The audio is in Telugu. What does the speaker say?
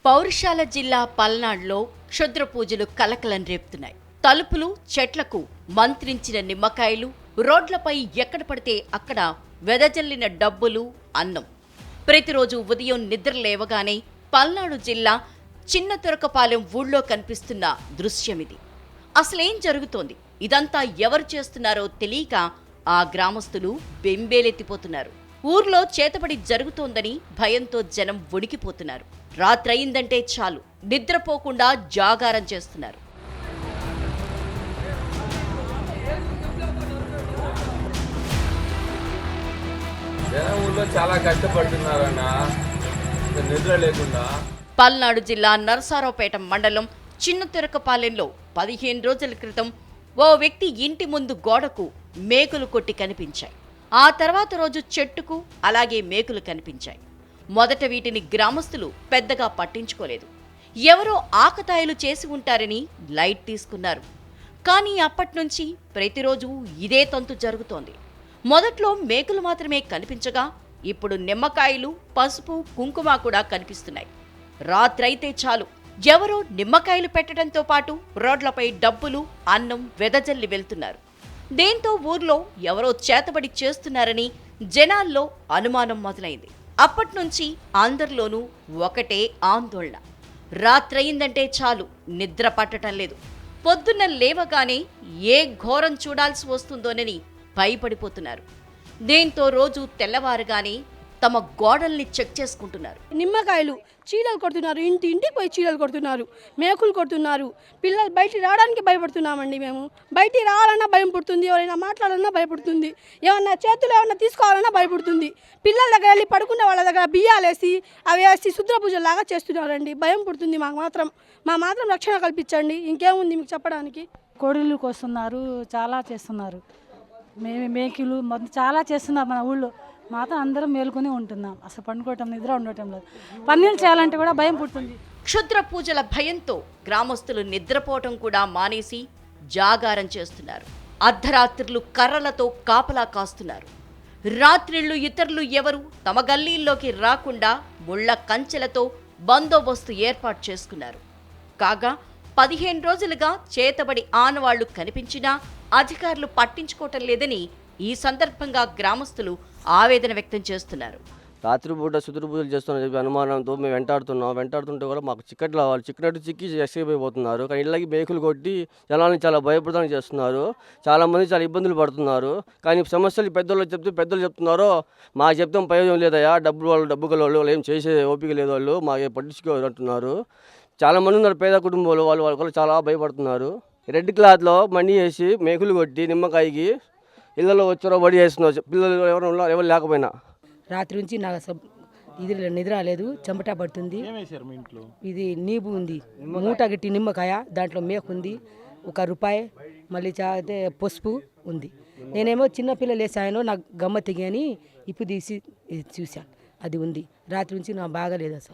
పౌరుషాల జిల్లా పల్నాడులో క్షుద్ర పూజలు కలకలం రేపుతున్నాయి. తలుపులు, చెట్లకు మంత్రించిన నిమ్మకాయలు, రోడ్లపై ఎక్కడ పడితే అక్కడ వెదజల్లిన డబ్బులు, అన్నం. ప్రతిరోజు ఉదయం నిద్ర లేవగానే పల్నాడు జిల్లా చిన్న తురకపాలెం ఊళ్ళో కనిపిస్తున్న దృశ్యమిది. అసలేం జరుగుతోంది, ఇదంతా ఎవరు చేస్తున్నారో తెలియక ఆ గ్రామస్తులు బెంబేలెత్తిపోతున్నారు. ఊర్లో చేతబడి జరుగుతోందని భయంతో జనం వణికిపోతున్నారు. రాత్రయిందంటే చాలు నిద్రపోకుండా జాగారం చేస్తున్నారు. చాలా కష్టపడుతున్నారన్న నిద్ర లేకుండా. పల్నాడు జిల్లా నరసారావుపేట మండలం చిన్న తిరకపాలెంలో 15 రోజుల క్రితం ఓ వ్యక్తి ఇంటి ముందు గోడకు మేకులు కొట్టి కనిపించాయి. ఆ తర్వాత రోజు చెట్టుకు అలాగే మేకులు కనిపించాయి. మొదట వీటిని గ్రామస్తులు పెద్దగా పట్టించుకోలేదు. ఎవరో ఆకతాయిలు చేసి ఉంటారని లైట్ తీసుకున్నారు. కానీ అప్పట్నుంచి ప్రతిరోజు ఇదే తంతు జరుగుతోంది. మొదట్లో మేకులు మాత్రమే కనిపించగా ఇప్పుడు నిమ్మకాయలు, పసుపు, కుంకుమ కూడా కనిపిస్తున్నాయి. రాత్రైతే చాలు ఎవరో నిమ్మకాయలు పెట్టడంతో పాటు రోడ్లపై డబ్బులు, అన్నం వెదజల్లి వెళ్తున్నారు. దీంతో ఊర్లో ఎవరో చేతబడి చేస్తున్నారని జనాల్లో అనుమానం మొదలైంది. అప్పట్నుంచి అందరిలోనూ ఒకటే ఆందోళన. రాత్రయిందంటే చాలు నిద్ర పట్టడం లేదు. పొద్దున్న లేవగానే ఏ ఘోరం చూడాల్సి వస్తుందోనని భయపడిపోతున్నారు. దీంతో రోజు తెల్లవారుగానే తమ గోడల్ని చెక్ చేసుకుంటున్నారు. నిమ్మకాయలు చీలలు కొడుతున్నారు, ఇంటికి పోయి చీలలు కొడుతున్నారు, మేకులు కొడుతున్నారు. పిల్లలు బయటికి రావడానికి భయపడుతున్నామండి. మేము బయటికి రావాలన్నా భయం పుడుతుంది, ఎవరైనా మాట్లాడాలన్నా భయపడుతుంది, ఏమన్నా చేతులు ఏమన్నా తీసుకోవాలన్నా భయపడుతుంది. పిల్లల దగ్గర వెళ్ళి పడుకున్న వాళ్ళ దగ్గర బియ్యాలు వేసి అవి వేసి శుద్ర పూజలాగా చేస్తున్నారండి. భయం పుడుతుంది మాకు మాత్రం. మాత్రం రక్షణ కల్పించండి. ఇంకేముంది మీకు చెప్పడానికి? కోడిలు కోస్తున్నారు, చాలా చేస్తున్నారు. మేకులు మొత్తం చాలా చేస్తున్నారు. మన ఊళ్ళో మాత్రం అందరం మేలుకొని ఉంటున్నాం. అసలు పండుకోవటం, నిద్ర ఉండటం లేదు. పన్నీళ్ళు చేయాలంటే కూడా భయం పుడుతుంది. క్షుద్ర పూజల భయంతో గ్రామస్తులు నిద్రపోవటం కూడా మానేసి జాగారం చేస్తున్నారు. అర్ధరాత్రులు కర్రలతో కాపలా కాస్తున్నారు. రాత్రిళ్లు ఇతరులు ఎవరు తమ గల్లీల్లోకి రాకుండా ముళ్ల కంచెలతో బందోబస్తు ఏర్పాటు చేసుకున్నారు. కాగా 15 రోజులుగా చేతబడి ఆనవాళ్లు కనిపించినా అధికారులు పట్టించుకోవటం లేదని ఈ సందర్భంగా గ్రామస్తులు ఆవేదన వ్యక్తం చేస్తున్నారు. రాత్రిపూట శుద్ర పూజలు చేస్తున్న చెప్పి అనుమానంతో మేము వెంటాడుతుంటే కూడా మాకు చిక్కినట్టు చిక్కి ఎస్కేప్ అయిపోతున్నారు. కానీ ఇళ్ళకి మేకులు కొట్టి జనాలను చాలా భయపడతానికి చేస్తున్నారు. చాలామంది చాలా ఇబ్బందులు పడుతున్నారు. కానీ సమస్యలు పెద్దోళ్ళు చెప్తున్నారు, మాకు చెప్తాం ప్రయోజనం లేదయా, డబ్బు గల వాళ్ళు ఏం చేసే ఓపిక లేదు, వాళ్ళు మాకే పట్టించుకోరు అంటున్నారు. చాలామంది ఉన్నారు పేద కుటుంబాలు, వాళ్ళు చాలా భయపడుతున్నారు. రెడ్ క్లాత్లో మనీ వేసి మేకులు కొట్టి నిమ్మకాయకి ఇళ్ళలో వచ్చారో బడి వేస్తున్నారు. పిల్లలు ఎవరు లేకపోయినా రాత్రి నుంచి నాకు ఇది నిద్ర లేదు, చెమట పడుతుంది. ఇది నీబు ఉంది, మూట గట్టి నిమ్మకాయ, దాంట్లో మేకు ఉంది, ₹1 మళ్ళీ పసుపు ఉంది. నేనేమో చిన్నపిల్లలు వేసాను, నాకు గమ్మత్తిగా అని ఇప్పుడు తీసి చూశాను. అది ఉంది. రాత్రి నుంచి నాకు బాగాలేదు అసలు.